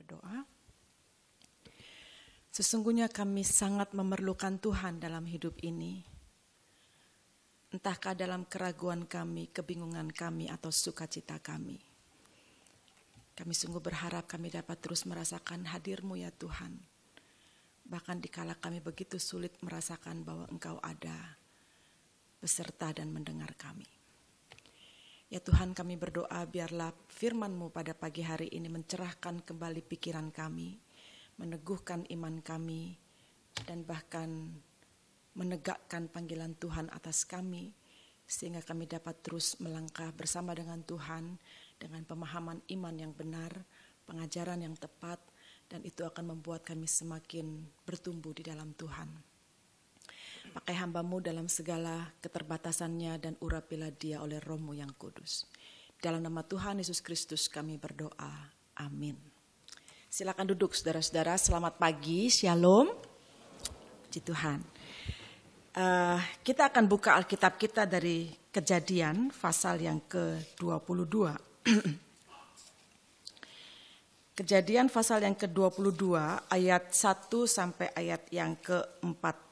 berdoa. Sesungguhnya kami sangat memerlukan Tuhan dalam hidup ini. Entahkah dalam keraguan kami, kebingungan kami, atau sukacita kami. Kami sungguh berharap kami dapat terus merasakan hadir-Mu ya Tuhan. Bahkan dikala kami begitu sulit merasakan bahwa Engkau ada beserta dan mendengar kami. Ya Tuhan, kami berdoa biarlah firman-Mu pada pagi hari ini mencerahkan kembali pikiran kami, meneguhkan iman kami, dan bahkan menegakkan panggilan Tuhan atas kami, sehingga kami dapat terus melangkah bersama dengan Tuhan, dengan pemahaman iman yang benar, pengajaran yang tepat, dan itu akan membuat kami semakin bertumbuh di dalam Tuhan. Pakai hamba-Mu dalam segala keterbatasannya dan urapilah dia oleh Roh-Mu yang kudus. Dalam nama Tuhan Yesus Kristus kami berdoa. Amin. Silakan duduk saudara-saudara, selamat pagi, shalom. Puji Tuhan. Kita akan buka Alkitab kita dari Kejadian pasal yang ke-22. Kejadian pasal yang ke-22 ayat 1 sampai ayat yang ke-14.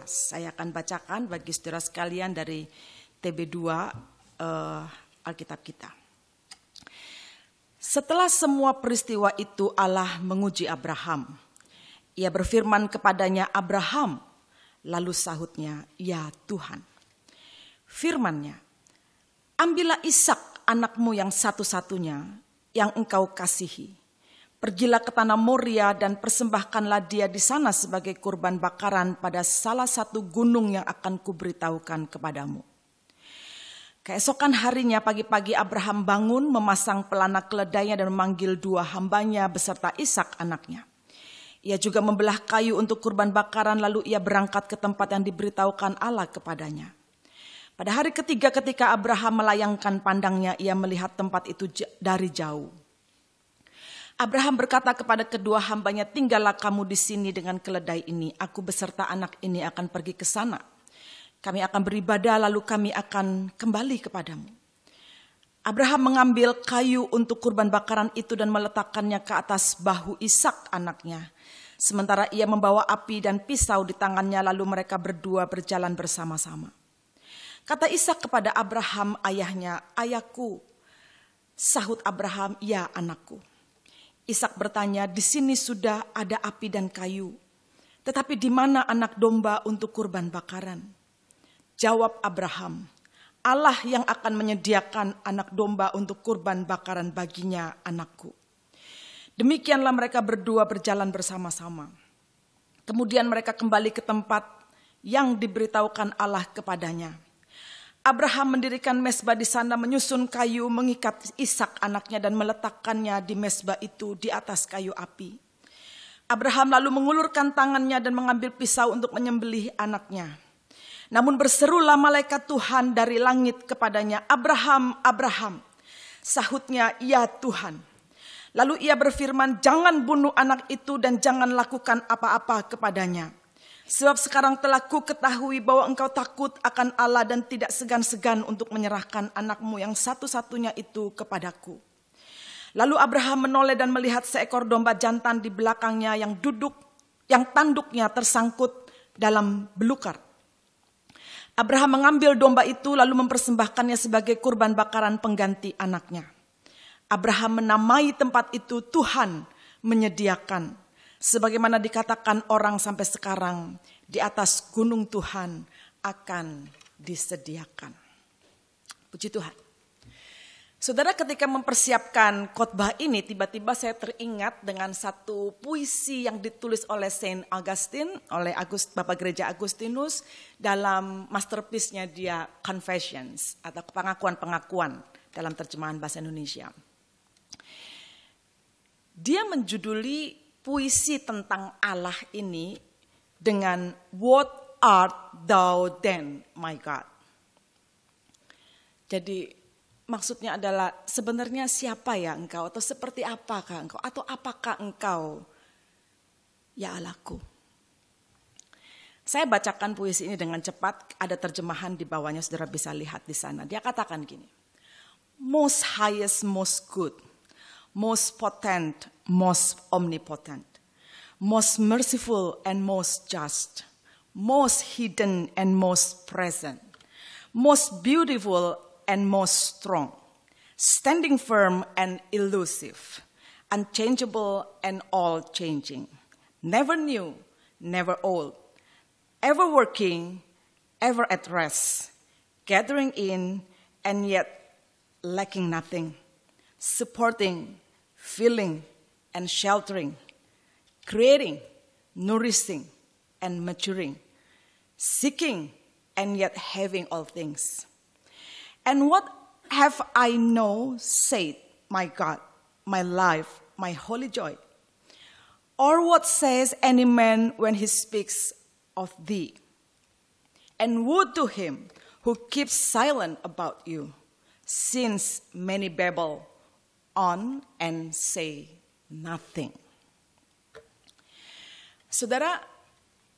Saya akan bacakan bagi saudara sekalian dari TB2 Alkitab kita. Setelah semua peristiwa itu Allah menguji Abraham. Ia berfirman kepadanya, Abraham. Lalu sahutnya, ya Tuhan. Firman-Nya, ambillah Ishak anakmu yang satu-satunya yang engkau kasihi. Pergilah ke tanah Moria dan persembahkanlah dia di sana sebagai kurban bakaran pada salah satu gunung yang akan kuberitahukan kepadamu. Keesokan harinya pagi-pagi Abraham bangun, memasang pelana keledainya dan memanggil dua hambanya beserta Ishak anaknya. Ia juga membelah kayu untuk kurban bakaran, lalu ia berangkat ke tempat yang diberitahukan Allah kepadanya. Pada hari ketiga ketika Abraham melayangkan pandangnya, ia melihat tempat itu dari jauh. Abraham berkata kepada kedua hambanya, tinggallah kamu di sini dengan keledai ini. Aku beserta anak ini akan pergi ke sana. Kami akan beribadah lalu kami akan kembali kepadamu. Abraham mengambil kayu untuk kurban bakaran itu dan meletakkannya ke atas bahu Ishak anaknya. Sementara ia membawa api dan pisau di tangannya, lalu mereka berdua berjalan bersama-sama. Kata Ishak kepada Abraham ayahnya, ayahku. Sahut Abraham, ya anakku. Ishak bertanya, di sini sudah ada api dan kayu, tetapi di mana anak domba untuk kurban bakaran? Jawab Abraham, Allah yang akan menyediakan anak domba untuk kurban bakaran baginya, anakku. Demikianlah mereka berdua berjalan bersama-sama. Kemudian mereka kembali ke tempat yang diberitahukan Allah kepadanya. Abraham mendirikan mezbah di sana, menyusun kayu, mengikat Ishak anaknya dan meletakkannya di mezbah itu di atas kayu api. Abraham lalu mengulurkan tangannya dan mengambil pisau untuk menyembelih anaknya. Namun berserulah malaikat Tuhan dari langit kepadanya, Abraham, Abraham. Sahutnya, ya Tuhan. Lalu ia berfirman, jangan bunuh anak itu dan jangan lakukan apa-apa kepadanya. Sebab sekarang telah ku ketahui bahwa engkau takut akan Allah dan tidak segan-segan untuk menyerahkan anakmu yang satu-satunya itu kepadaku. Lalu Abraham menoleh dan melihat seekor domba jantan di belakangnya yang tanduknya tersangkut dalam belukar. Abraham mengambil domba itu lalu mempersembahkannya sebagai kurban bakaran pengganti anaknya. Abraham menamai tempat itu Tuhan menyediakan. Sebagaimana dikatakan orang sampai sekarang, di atas gunung Tuhan akan disediakan. Puji Tuhan. Saudara, ketika mempersiapkan khotbah ini, tiba-tiba saya teringat dengan satu puisi yang ditulis oleh Saint Augustine, oleh Bapak Gereja Agustinus, dalam masterpiece-nya dia Confessions, atau pengakuan-pengakuan dalam terjemahan bahasa Indonesia. Dia menjuduli puisi tentang Allah ini dengan What art thou then, my God? Jadi maksudnya adalah sebenarnya siapa ya engkau, atau seperti apakah engkau, atau apakah engkau ya Allahku? Saya bacakan puisi ini dengan cepat, ada terjemahan di bawahnya, saudara bisa lihat di sana. Dia katakan gini, most highest, most good, most potent, most omnipotent, most merciful and most just, most hidden and most present, most beautiful and most strong, standing firm and elusive, unchangeable and all-changing, never new, never old, ever working, ever at rest, gathering in and yet lacking nothing, supporting, filling, and sheltering, creating, nourishing, and maturing, seeking, and yet having all things. And what have I now said, my God, my life, my holy joy? Or what says any man when he speaks of thee? And woe to him who keeps silent about you, since many babble on and say nothing. Saudara,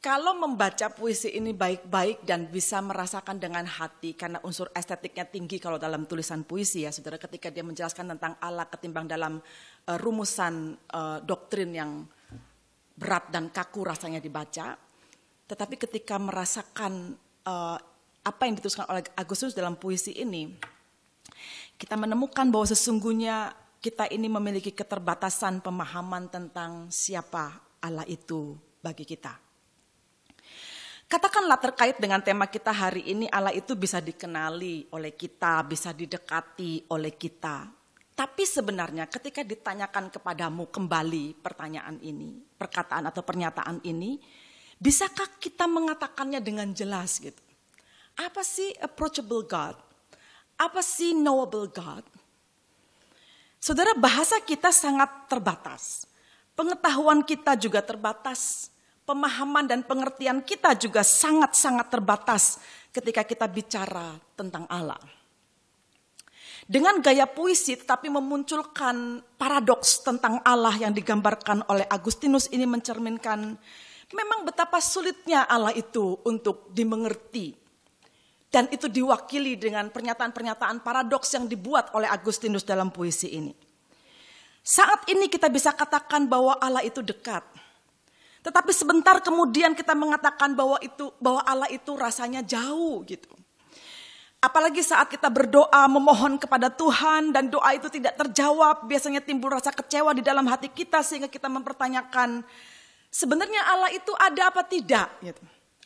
kalau membaca puisi ini baik-baik dan bisa merasakan dengan hati, karena unsur estetiknya tinggi kalau dalam tulisan puisi ya saudara, ketika dia menjelaskan tentang Allah ketimbang dalam rumusan doktrin yang berat dan kaku rasanya dibaca. Tetapi ketika merasakan apa yang dituliskan oleh Agustinus dalam puisi ini, kita menemukan bahwa sesungguhnya kita ini memiliki keterbatasan pemahaman tentang siapa Allah itu bagi kita. Katakanlah terkait dengan tema kita hari ini, Allah itu bisa dikenali oleh kita, bisa didekati oleh kita. Tapi sebenarnya ketika ditanyakan kepadamu kembali pertanyaan ini, perkataan atau pernyataan ini, bisakah kita mengatakannya dengan jelas gitu? Apa sih approachable God? Apa sih knowable God? Saudara, bahasa kita sangat terbatas. Pengetahuan kita juga terbatas. Pemahaman dan pengertian kita juga sangat-sangat terbatas ketika kita bicara tentang Allah. Dengan gaya puisi tetapi memunculkan paradoks tentang Allah yang digambarkan oleh Agustinus ini mencerminkan memang betapa sulitnya Allah itu untuk dimengerti. Dan itu diwakili dengan pernyataan-pernyataan paradoks yang dibuat oleh Agustinus dalam puisi ini. Saat ini kita bisa katakan bahwa Allah itu dekat. Tetapi sebentar kemudian kita mengatakan bahwa Allah itu rasanya jauh gitu. Apalagi saat kita berdoa memohon kepada Tuhan dan doa itu tidak terjawab, biasanya timbul rasa kecewa di dalam hati kita sehingga kita mempertanyakan sebenarnya Allah itu ada apa tidak gitu.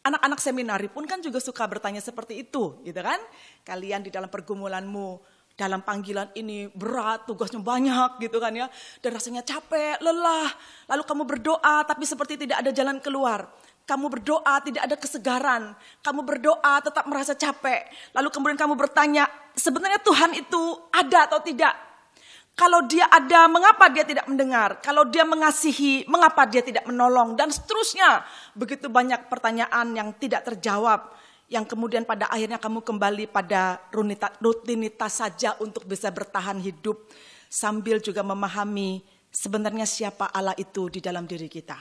Anak-anak seminari pun kan juga suka bertanya seperti itu, gitu kan? Kalian di dalam pergumulanmu, dalam panggilan ini berat, tugasnya banyak, gitu kan ya? Dan rasanya capek, lelah. Lalu kamu berdoa, tapi seperti tidak ada jalan keluar. Kamu berdoa, tidak ada kesegaran. Kamu berdoa, tetap merasa capek. Lalu kemudian kamu bertanya, sebenarnya Tuhan itu ada atau tidak? Kalau dia ada, mengapa dia tidak mendengar? Kalau dia mengasihi, mengapa dia tidak menolong? Dan seterusnya, begitu banyak pertanyaan yang tidak terjawab. Yang kemudian pada akhirnya kamu kembali pada rutinitas saja untuk bisa bertahan hidup. Sambil juga memahami sebenarnya siapa Allah itu di dalam diri kita.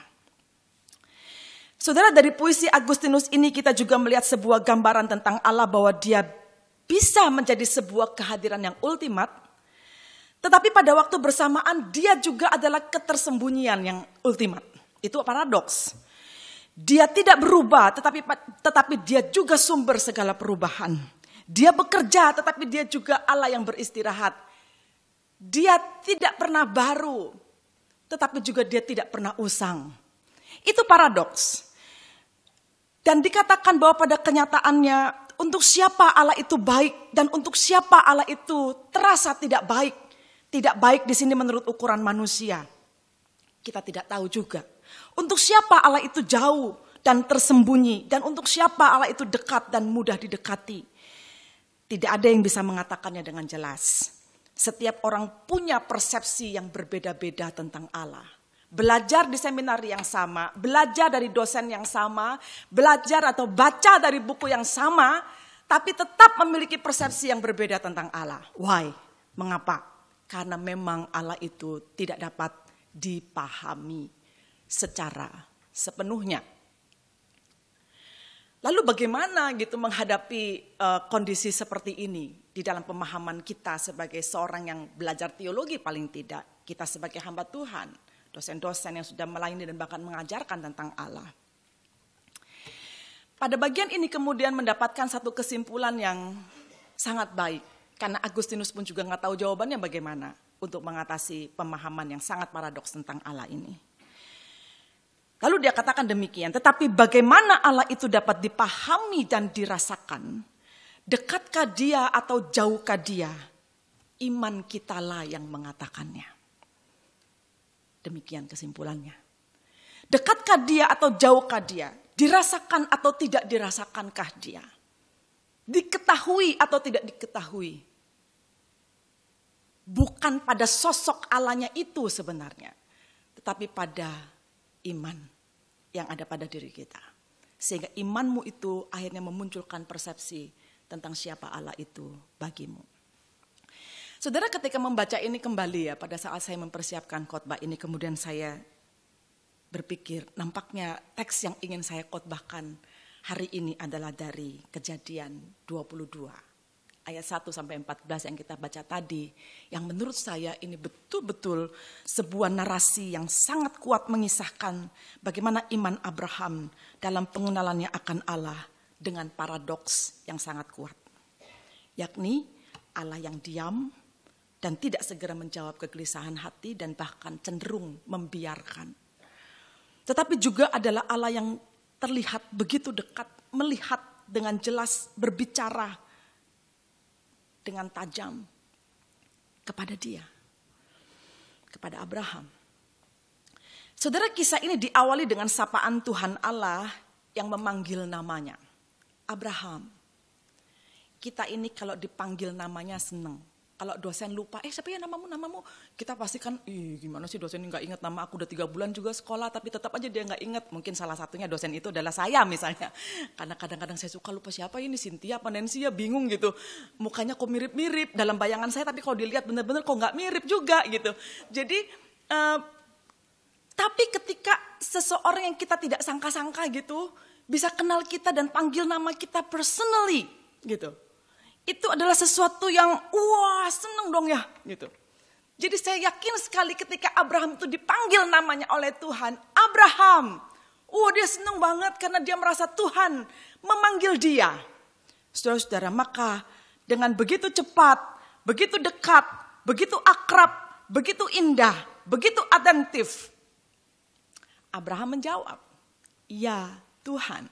Saudara, dari puisi Agustinus ini kita juga melihat sebuah gambaran tentang Allah bahwa dia bisa menjadi sebuah kehadiran yang ultimat. Tetapi pada waktu bersamaan dia juga adalah ketersembunyian yang ultimat. Itu paradoks. Dia tidak berubah tetapi dia juga sumber segala perubahan. Dia bekerja tetapi dia juga Allah yang beristirahat. Dia tidak pernah baru tetapi juga dia tidak pernah usang. Itu paradoks. Dan dikatakan bahwa pada kenyataannya untuk siapa Allah itu baik dan untuk siapa Allah itu terasa tidak baik. Tidak baik di sini menurut ukuran manusia. Kita tidak tahu juga. Untuk siapa Allah itu jauh dan tersembunyi. Dan untuk siapa Allah itu dekat dan mudah didekati. Tidak ada yang bisa mengatakannya dengan jelas. Setiap orang punya persepsi yang berbeda-beda tentang Allah. Belajar di seminari yang sama. Belajar dari dosen yang sama. Belajar atau baca dari buku yang sama. Tapi tetap memiliki persepsi yang berbeda tentang Allah. Why? Mengapa? Karena memang Allah itu tidak dapat dipahami secara sepenuhnya. Lalu bagaimana gitu menghadapi kondisi seperti ini di dalam pemahaman kita sebagai seorang yang belajar teologi paling tidak, kita sebagai hamba Tuhan, dosen-dosen yang sudah melayani dan bahkan mengajarkan tentang Allah. Pada bagian ini kemudian mendapatkan satu kesimpulan yang sangat baik. Karena Agustinus pun juga nggak tahu jawabannya bagaimana untuk mengatasi pemahaman yang sangat paradoks tentang Allah ini. Lalu dia katakan demikian, tetapi bagaimana Allah itu dapat dipahami dan dirasakan? Dekatkah dia atau jauhkah dia? Iman kitalah yang mengatakannya. Demikian kesimpulannya. Dekatkah dia atau jauhkah dia? Dirasakan atau tidak dirasakankah dia? Diketahui atau tidak diketahui? Bukan pada sosok Allahnya itu sebenarnya, tetapi pada iman yang ada pada diri kita. Sehingga imanmu itu akhirnya memunculkan persepsi tentang siapa Allah itu bagimu. Saudara, ketika membaca ini kembali ya, pada saat saya mempersiapkan khotbah ini, kemudian saya berpikir, nampaknya teks yang ingin saya khotbahkan hari ini adalah dari Kejadian 22 ayat 1 sampai 14 yang kita baca tadi, yang menurut saya ini betul-betul sebuah narasi yang sangat kuat mengisahkan bagaimana iman Abraham dalam pengenalannya akan Allah dengan paradoks yang sangat kuat. Yakni Allah yang diam dan tidak segera menjawab kegelisahan hati dan bahkan cenderung membiarkan. Tetapi juga adalah Allah yang terlihat begitu dekat, melihat dengan jelas, berbicara dengan tajam kepada dia, kepada Abraham. Saudara, kisah ini diawali dengan sapaan Tuhan Allah yang memanggil namanya. Abraham. Kita ini kalau dipanggil namanya senang. Kalau dosen lupa, siapa ya namamu? Kita pasti kan, gimana sih dosen ini gak ingat nama aku, udah 3 bulan juga sekolah, tapi tetap aja dia gak ingat. Mungkin salah satunya dosen itu adalah saya misalnya. Karena kadang-kadang saya suka lupa siapa ini, Cynthia apa Nancy ya, bingung gitu. Mukanya kok mirip-mirip dalam bayangan saya, tapi kalau dilihat benar-benar kok gak mirip juga gitu. Jadi, tapi ketika seseorang yang kita tidak sangka-sangka gitu, bisa kenal kita dan panggil nama kita personally gitu. Itu adalah sesuatu yang wah seneng dong ya gitu. Jadi saya yakin sekali ketika Abraham itu dipanggil namanya oleh Tuhan, Abraham. Dia seneng banget karena dia merasa Tuhan memanggil dia. Saudara-saudara, maka dengan begitu cepat, begitu dekat, begitu akrab, begitu indah, begitu atentif, Abraham menjawab, "Ya Tuhan."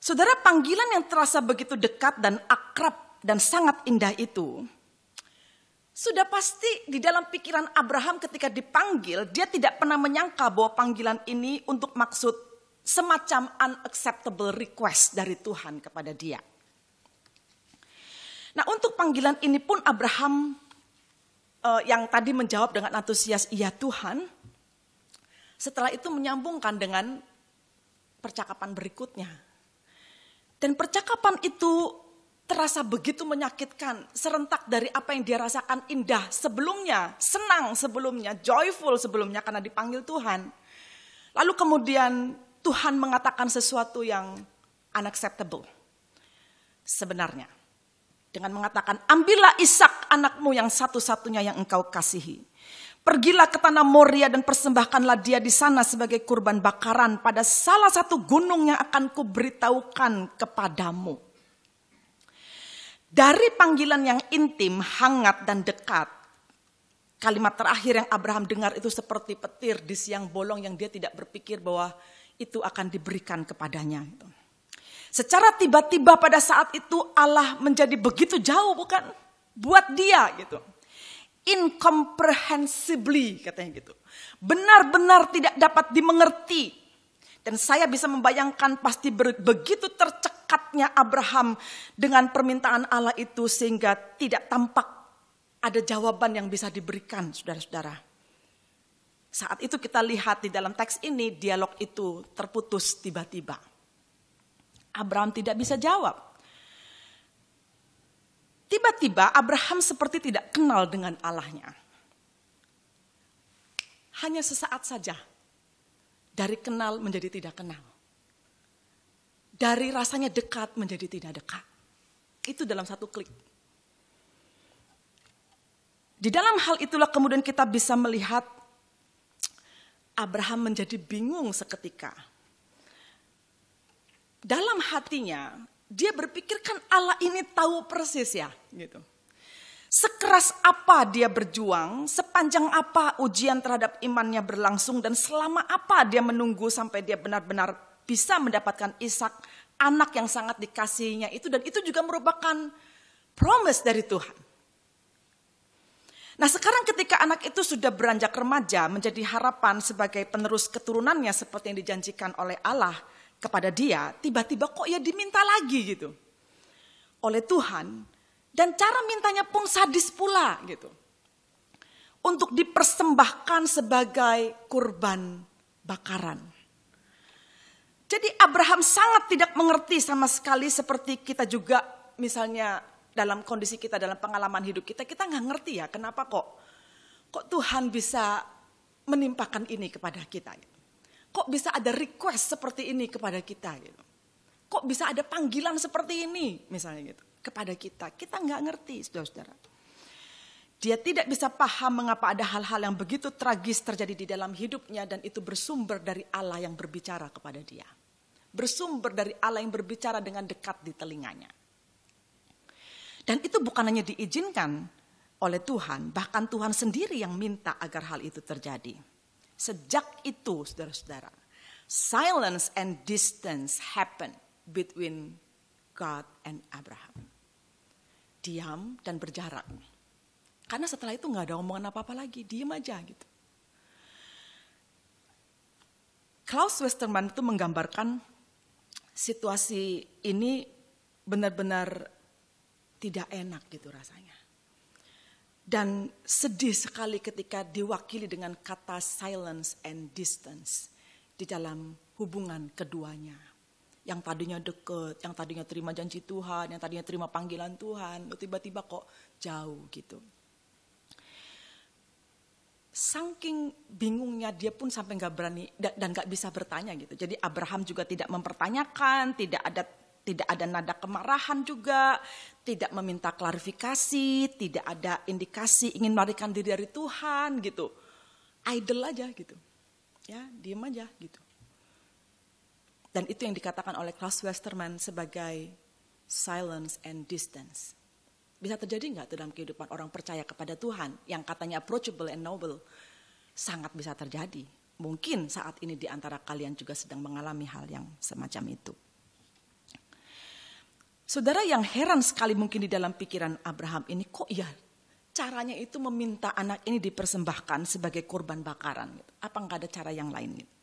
Saudara, panggilan yang terasa begitu dekat dan akrab dan sangat indah itu, sudah pasti di dalam pikiran Abraham ketika dipanggil, dia tidak pernah menyangka bahwa panggilan ini untuk maksud semacam unacceptable request dari Tuhan kepada dia. Nah, untuk panggilan ini pun Abraham yang tadi menjawab dengan antusias, "Iya Tuhan," setelah itu menyambungkan dengan percakapan berikutnya. Dan percakapan itu terasa begitu menyakitkan, serentak dari apa yang dia rasakan indah sebelumnya, senang sebelumnya, joyful sebelumnya karena dipanggil Tuhan. Lalu kemudian Tuhan mengatakan sesuatu yang unacceptable sebenarnya. Dengan mengatakan, "Ambillah Ishak anakmu yang satu-satunya yang engkau kasihi. Pergilah ke tanah Moria dan persembahkanlah dia di sana sebagai kurban bakaran pada salah satu gunung yang akan kuberitahukan kepadamu." Dari panggilan yang intim, hangat dan dekat, kalimat terakhir yang Abraham dengar itu seperti petir di siang bolong yang dia tidak berpikir bahwa itu akan diberikan kepadanya. Secara tiba-tiba pada saat itu Allah menjadi begitu jauh, bukan? Buat dia gitu. Incomprehensibly katanya gitu. Benar-benar tidak dapat dimengerti. Dan saya bisa membayangkan pasti begitu tercekatnya Abraham dengan permintaan Allah itu sehingga tidak tampak ada jawaban yang bisa diberikan, saudara-saudara. Saat itu kita lihat di dalam teks ini dialog itu terputus tiba-tiba. Abraham tidak bisa jawab. Tiba-tiba Abraham seperti tidak kenal dengan Allahnya. Hanya sesaat saja. Dari kenal menjadi tidak kenal. Dari rasanya dekat menjadi tidak dekat. Itu dalam satu klik. Di dalam hal itulah kemudian kita bisa melihat Abraham menjadi bingung seketika. Dalam hatinya, dia berpikir kan Allah ini tahu persis ya, gitu. Sekeras apa dia berjuang, sepanjang apa ujian terhadap imannya berlangsung, dan selama apa dia menunggu sampai dia benar-benar bisa mendapatkan Ishak, anak yang sangat dikasihinya itu, dan itu juga merupakan promise dari Tuhan. Nah sekarang ketika anak itu sudah beranjak remaja, menjadi harapan sebagai penerus keturunannya seperti yang dijanjikan oleh Allah kepada dia, tiba-tiba kok ya diminta lagi gitu oleh Tuhan. Dan cara mintanya pun sadis pula gitu. Untuk dipersembahkan sebagai kurban bakaran. Jadi Abraham sangat tidak mengerti sama sekali, seperti kita juga misalnya dalam kondisi kita, dalam pengalaman hidup kita nggak ngerti ya kenapa kok Tuhan bisa menimpakan ini kepada kita. Gitu. Kok bisa ada request seperti ini kepada kita gitu. Kok bisa ada panggilan seperti ini misalnya gitu kepada kita. Kita nggak ngerti, saudara-saudara. Dia tidak bisa paham mengapa ada hal-hal yang begitu tragis terjadi di dalam hidupnya, dan itu bersumber dari Allah yang berbicara kepada dia. Bersumber dari Allah yang berbicara dengan dekat di telinganya. Dan itu bukan hanya diizinkan oleh Tuhan, bahkan Tuhan sendiri yang minta agar hal itu terjadi. Sejak itu, saudara-saudara, silence and distance happen between God and Abraham. Diam dan berjarak. Karena setelah itu gak ada omongan apa-apa lagi, diam aja gitu. Klaus Westermann itu menggambarkan situasi ini benar-benar tidak enak gitu rasanya. Dan sedih sekali ketika diwakili dengan kata silence and distance di dalam hubungan keduanya. Yang tadinya deket, yang tadinya terima janji Tuhan, yang tadinya terima panggilan Tuhan, tiba-tiba kok jauh gitu. Saking bingungnya dia pun sampai gak berani dan gak bisa bertanya gitu. Jadi Abraham juga tidak mempertanyakan, tidak ada nada kemarahan juga, tidak meminta klarifikasi, tidak ada indikasi ingin melarikan diri dari Tuhan gitu. Idle aja gitu. Ya, diam aja gitu. Dan itu yang dikatakan oleh Klaus Westermann sebagai silence and distance. Bisa terjadi nggak dalam kehidupan orang percaya kepada Tuhan yang katanya approachable and noble? Sangat bisa terjadi. Mungkin saat ini di antara kalian juga sedang mengalami hal yang semacam itu. Saudara, yang heran sekali mungkin di dalam pikiran Abraham ini, kok ya caranya itu meminta anak ini dipersembahkan sebagai kurban bakaran? Gitu. Apa nggak ada cara yang lain? Gitu.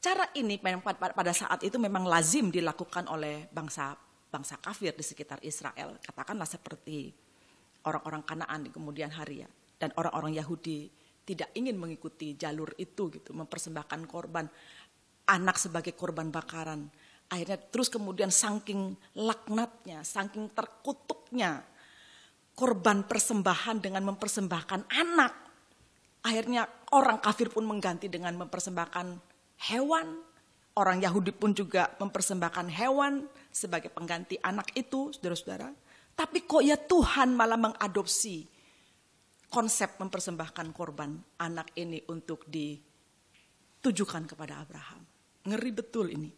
Cara ini pada saat itu memang lazim dilakukan oleh bangsa kafir di sekitar Israel. Katakanlah seperti orang-orang Kanaan di kemudian hari ya. Dan orang-orang Yahudi tidak ingin mengikuti jalur itu gitu. Mempersembahkan korban anak sebagai korban bakaran. Akhirnya terus kemudian saking laknatnya, saking terkutuknya korban persembahan dengan mempersembahkan anak. Akhirnya orang kafir pun mengganti dengan mempersembahkan hewan. Orang Yahudi pun juga mempersembahkan hewan sebagai pengganti anak itu, saudara-saudara. Tapi kok ya Tuhan malah mengadopsi konsep mempersembahkan korban anak ini untuk ditujukan kepada Abraham. Ngeri betul ini.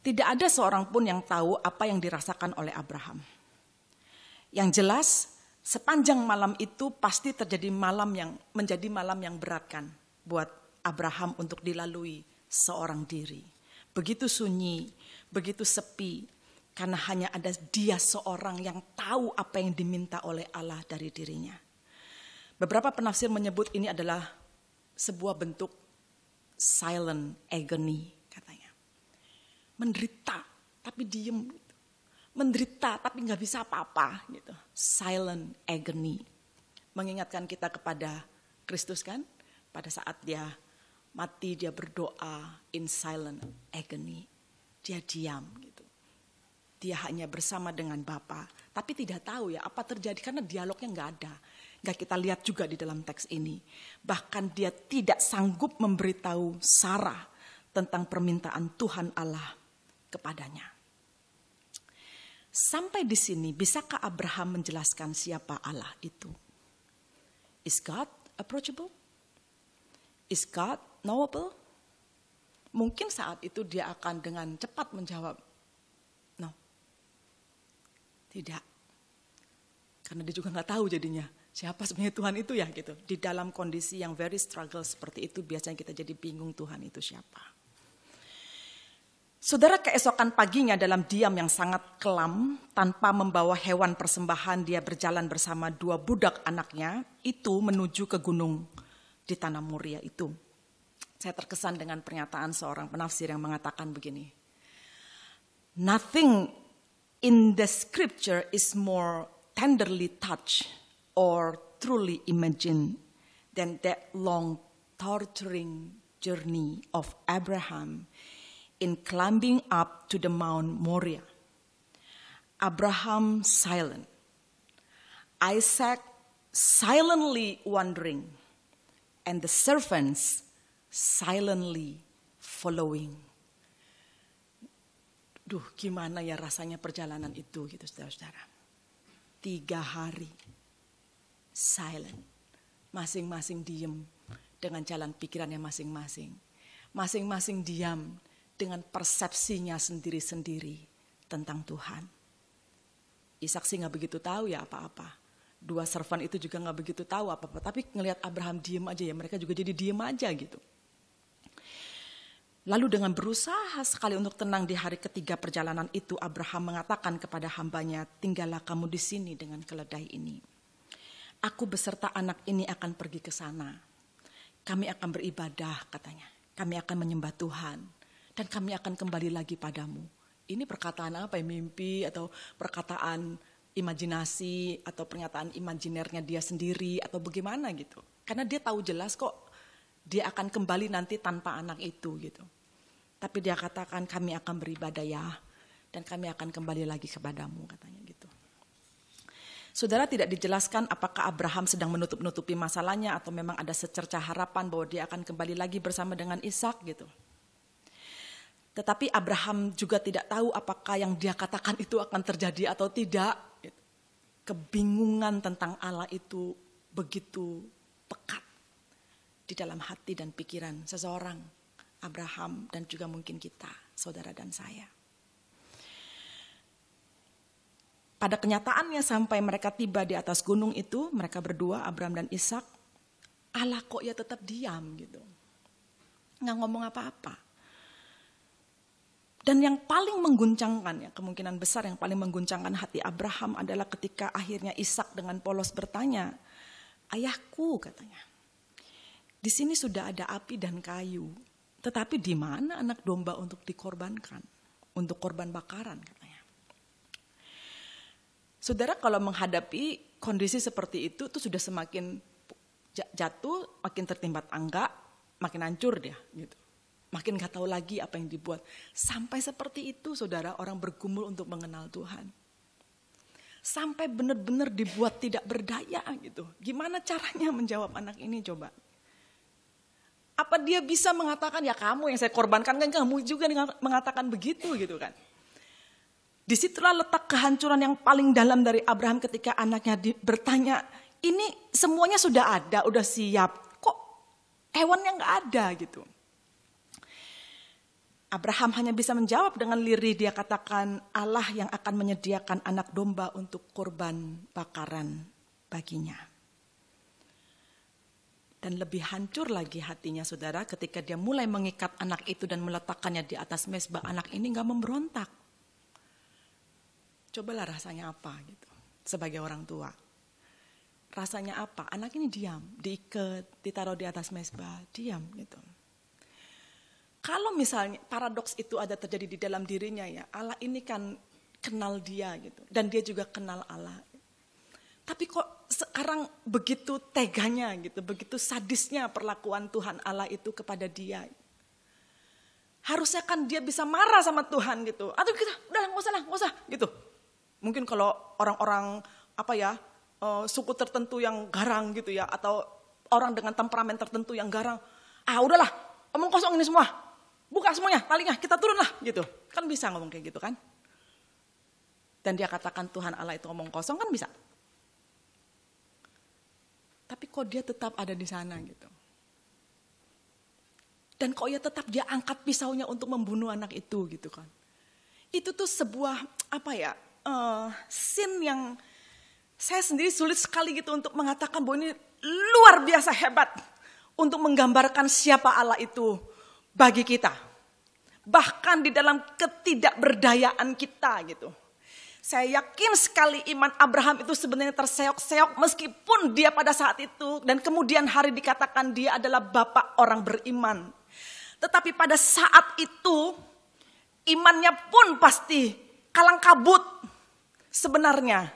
Tidak ada seorang pun yang tahu apa yang dirasakan oleh Abraham. Yang jelas, sepanjang malam itu pasti menjadi malam yang berat kan buat Abraham untuk dilalui seorang diri. Begitu sunyi, begitu sepi, karena hanya ada dia seorang yang tahu apa yang diminta oleh Allah dari dirinya. Beberapa penafsir menyebut ini adalah sebuah bentuk silent agony katanya. Menderita tapi diem, menderita tapi gak bisa apa-apa gitu. Silent agony. Mengingatkan kita kepada Kristus kan, pada saat dia mati dia berdoa in silent agony. Dia diam gitu. Dia hanya bersama dengan Bapa. Tapi tidak tahu ya apa terjadi karena dialognya gak ada. Gak kita lihat juga di dalam teks ini. Bahkan dia tidak sanggup memberitahu Sarah tentang permintaan Tuhan Allah kepadanya. Sampai di sini bisakah Abraham menjelaskan siapa Allah itu? Is God approachable? Is God knowable? Mungkin saat itu dia akan dengan cepat menjawab, no. Tidak. Karena dia juga nggak tahu jadinya siapa sebenarnya Tuhan itu ya gitu. Di dalam kondisi yang very struggle seperti itu biasanya kita jadi bingung Tuhan itu siapa. Saudara, keesokan paginya dalam diam yang sangat kelam, tanpa membawa hewan persembahan, dia berjalan bersama 2 budak anaknya itu menuju ke gunung di tanah Moria itu. Saya terkesan dengan pernyataan seorang penafsir yang mengatakan begini. Nothing in the scripture is more tenderly touched or truly imagined than that long torturing journey of Abraham in climbing up to the Mount Moriah. Abraham silent, Isaac silently wandering, and the servants silently following. Duh, gimana ya rasanya perjalanan itu gitu saudara-saudara. 3 hari silent, masing-masing diem dengan jalan pikirannya masing-masing. Masing-masing diam dengan persepsinya sendiri-sendiri tentang Tuhan. Ishak sih gak begitu tahu ya apa-apa. 2 servan itu juga gak begitu tahu apa-apa. Tapi ngelihat Abraham diem aja ya, mereka juga jadi diem aja gitu. Lalu dengan berusaha sekali untuk tenang di hari ketiga perjalanan itu, Abraham mengatakan kepada hambanya, tinggallah kamu di sini dengan keledai ini. Aku beserta anak ini akan pergi ke sana. Kami akan beribadah katanya. Kami akan menyembah Tuhan. Dan kami akan kembali lagi padamu. Ini perkataan apa ya? Mimpi atau perkataan imajinasi atau pernyataan imajinernya dia sendiri atau bagaimana gitu. Karena dia tahu jelas kok dia akan kembali nanti tanpa anak itu gitu. Tapi dia katakan kami akan beribadah ya. Dan kami akan kembali lagi kepadamu katanya gitu. Saudara, tidak dijelaskan apakah Abraham sedang menutup-nutupi masalahnya atau memang ada secerca harapan bahwa dia akan kembali lagi bersama dengan Ishak gitu. Tetapi Abraham juga tidak tahu apakah yang dia katakan itu akan terjadi atau tidak. Kebingungan tentang Allah itu begitu pekat di dalam hati dan pikiran seseorang, Abraham dan juga mungkin kita, saudara dan saya. Pada kenyataannya sampai mereka tiba di atas gunung itu, mereka berdua, Abraham dan Ishak, Allah kok ya tetap diam gitu. Nggak ngomong apa-apa. Dan yang paling mengguncangkan, ya kemungkinan besar yang paling mengguncangkan hati Abraham adalah ketika akhirnya Ishak dengan polos bertanya, ayahku katanya, di sini sudah ada api dan kayu, tetapi di mana anak domba untuk dikorbankan, untuk korban bakaran katanya. Saudara, kalau menghadapi kondisi seperti itu sudah semakin jatuh, makin tertimpa tangga, makin hancur dia gitu. Makin gak tahu lagi apa yang dibuat. Sampai seperti itu saudara, orang bergumul untuk mengenal Tuhan. Sampai benar-benar dibuat tidak berdaya gitu. Gimana caranya menjawab anak ini coba? Apa dia bisa mengatakan ya kamu yang saya korbankan, kan kamu juga mengatakan begitu gitu kan. Disitulah letak kehancuran yang paling dalam dari Abraham ketika anaknya bertanya, ini semuanya sudah ada, udah siap, kok hewannya gak ada gitu. Abraham hanya bisa menjawab dengan lirih, dia katakan Allah yang akan menyediakan anak domba untuk korban bakaran baginya. Dan lebih hancur lagi hatinya saudara ketika dia mulai mengikat anak itu dan meletakkannya di atas mezbah. Anak ini gak memberontak. Cobalah rasanya apa gitu sebagai orang tua. Rasanya apa? Anak ini diam, diikat, ditaruh di atas mezbah, diam gitu. Kalau misalnya paradoks itu ada terjadi di dalam dirinya ya, Allah ini kan kenal dia gitu. Dan dia juga kenal Allah. Tapi kok sekarang begitu teganya gitu, begitu sadisnya perlakuan Tuhan Allah itu kepada dia. Harusnya kan dia bisa marah sama Tuhan gitu. Atau kita, udah nggak usah gitu. Mungkin kalau orang-orang suku tertentu yang garang gitu ya. Atau orang dengan temperamen tertentu yang garang. Udahlah, omong kosong ini semua. Buka semuanya, talinya, kita turun lah gitu. Kan bisa ngomong kayak gitu kan. Dan dia katakan Tuhan Allah itu ngomong kosong kan bisa. Tapi kok dia tetap ada di sana gitu. Dan kok ya tetap dia angkat pisaunya untuk membunuh anak itu gitu kan. Itu tuh sebuah scene yang saya sendiri sulit sekali gitu untuk mengatakan bahwa ini luar biasa hebat untuk menggambarkan siapa Allah itu bagi kita. Bahkan di dalam ketidakberdayaan kita gitu. Saya yakin sekali iman Abraham itu sebenarnya terseok-seok meskipun dia pada saat itu dan kemudian hari dikatakan dia adalah bapak orang beriman. Tetapi pada saat itu imannya pun pasti kalang kabut sebenarnya.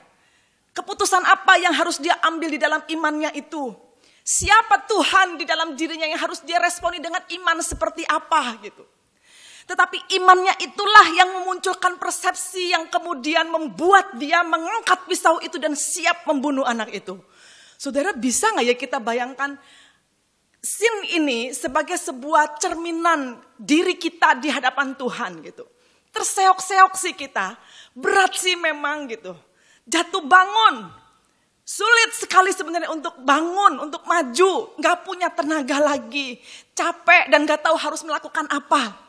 Keputusan apa yang harus dia ambil di dalam imannya itu? Siapa Tuhan di dalam dirinya yang harus dia responi dengan iman seperti apa gitu. Tetapi imannya itulah yang memunculkan persepsi yang kemudian membuat dia mengangkat pisau itu dan siap membunuh anak itu. Saudara, bisa gak ya kita bayangkan scene ini sebagai sebuah cerminan diri kita di hadapan Tuhan gitu. Terseok-seok sih kita, berat sih memang gitu. Jatuh bangun, sulit sekali sebenarnya untuk bangun, untuk maju. Gak punya tenaga lagi, capek dan gak tahu harus melakukan apa.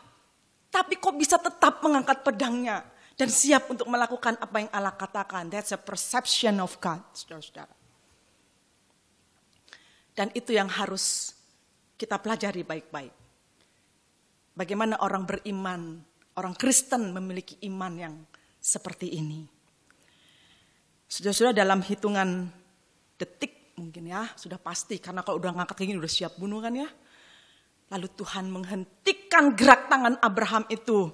Tapi kok bisa tetap mengangkat pedangnya dan siap untuk melakukan apa yang Allah katakan. That's a perception of God, saudara-saudara. Dan itu yang harus kita pelajari baik-baik. Bagaimana orang beriman, orang Kristen memiliki iman yang seperti ini. Saudara-saudara, dalam hitungan detik mungkin ya, sudah pasti. Karena kalau udah ngangkat kayak gini udah siap bunuh kan ya. Lalu Tuhan menghentikan gerak tangan Abraham itu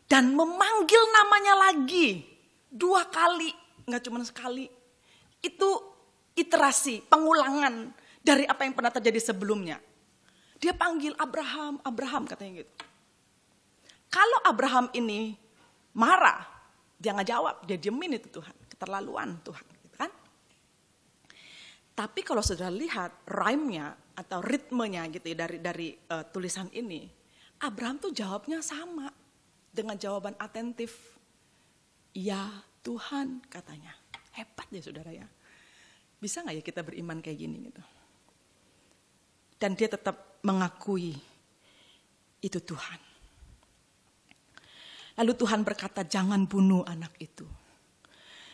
dan memanggil namanya lagi 2 kali, nggak cuma sekali. Itu iterasi, pengulangan dari apa yang pernah terjadi sebelumnya. Dia panggil Abraham, Abraham katanya gitu. Kalau Abraham ini marah, dia nggak jawab, dia diemin itu Tuhan, keterlaluan Tuhan, gitu kan? Tapi kalau saudara lihat rhyme-nya atau ritmenya gitu ya dari tulisan ini, Abraham tuh jawabnya sama dengan jawaban atentif. Ya Tuhan katanya. Hebat ya saudara ya. Bisa gak ya kita beriman kayak gini gitu. Dan dia tetap mengakui itu Tuhan. Lalu Tuhan berkata, jangan bunuh anak itu.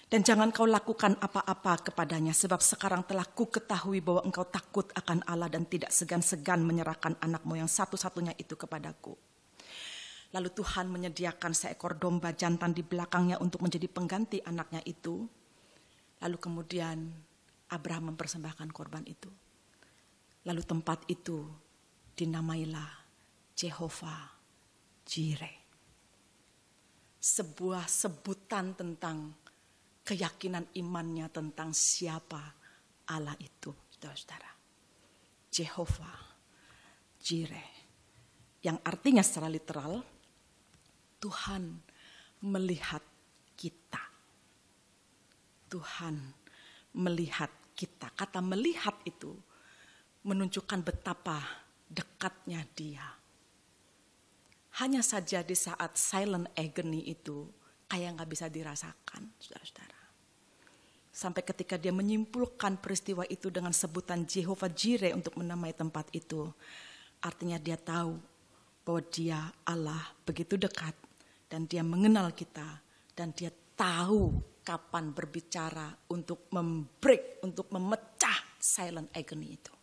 Dan jangan kau lakukan apa-apa kepadanya, sebab sekarang telah ku ketahui bahwa engkau takut akan Allah dan tidak segan-segan menyerahkan anakmu yang satu-satunya itu kepadaku. Lalu Tuhan menyediakan seekor domba jantan di belakangnya untuk menjadi pengganti anaknya itu. Lalu kemudian Abraham mempersembahkan korban itu. Lalu tempat itu dinamailah Jehovah Jireh. Sebuah sebutan tentang keyakinan imannya tentang siapa Allah itu, saudara-saudara. Jehovah Jireh. Yang artinya secara literal, Tuhan melihat kita. Tuhan melihat kita. Kata melihat itu menunjukkan betapa dekatnya Dia. Hanya saja di saat silent agony itu, kayak gak bisa dirasakan, saudara-saudara. Sampai ketika dia menyimpulkan peristiwa itu dengan sebutan Jehovah Jireh untuk menamai tempat itu. Artinya dia tahu bahwa dia Allah begitu dekat. Dan dia mengenal kita. Dan dia tahu kapan berbicara untuk membreak, untuk memecah silent agony itu.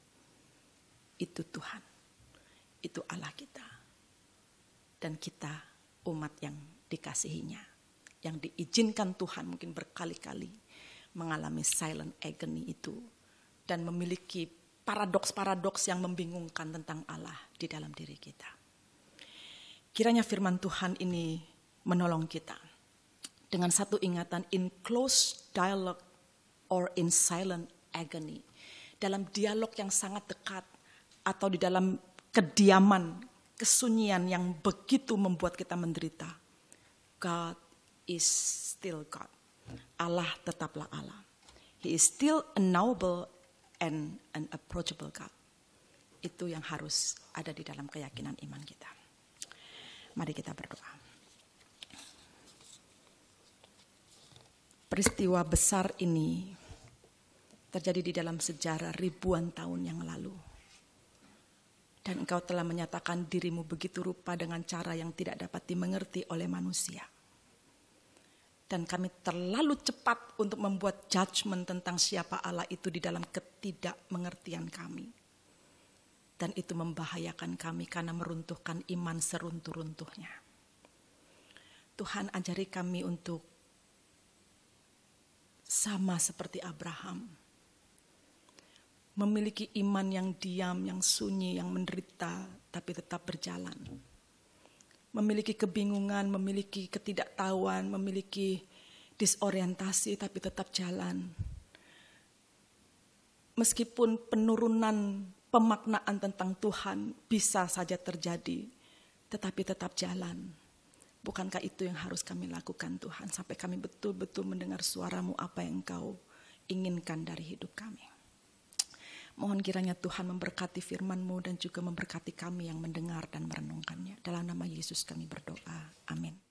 Itu Tuhan. Itu Allah kita. Dan kita umat yang dikasihinya. Yang diizinkan Tuhan mungkin berkali-kali mengalami silent agony itu dan memiliki paradoks-paradoks yang membingungkan tentang Allah di dalam diri kita. Kiranya firman Tuhan ini menolong kita dengan satu ingatan, in close dialogue or in silent agony, dalam dialog yang sangat dekat atau di dalam kediaman, kesunyian yang begitu membuat kita menderita. God is still God. Allah tetaplah Allah. He is still a knowable and an approachable God. Itu yang harus ada di dalam keyakinan iman kita. Mari kita berdoa. Peristiwa besar ini terjadi di dalam sejarah ribuan tahun yang lalu. Dan Engkau telah menyatakan dirimu begitu rupa dengan cara yang tidak dapat dimengerti oleh manusia. Dan kami terlalu cepat untuk membuat judgement tentang siapa Allah itu di dalam ketidakmengertian kami. Dan itu membahayakan kami karena meruntuhkan iman seruntuh-runtuhnya. Tuhan, ajari kami untuk sama seperti Abraham. Memiliki iman yang diam, yang sunyi, yang menderita, tapi tetap berjalan. Memiliki kebingungan, memiliki ketidaktahuan, memiliki disorientasi, tapi tetap jalan. Meskipun penurunan pemaknaan tentang Tuhan bisa saja terjadi, tetapi tetap jalan. Bukankah itu yang harus kami lakukan Tuhan, sampai kami betul-betul mendengar suara-Mu apa yang Engkau inginkan dari hidup kami. Mohon kiranya Tuhan memberkati firman-Mu dan juga memberkati kami yang mendengar dan merenungkannya. Dalam nama Yesus kami berdoa. Amin.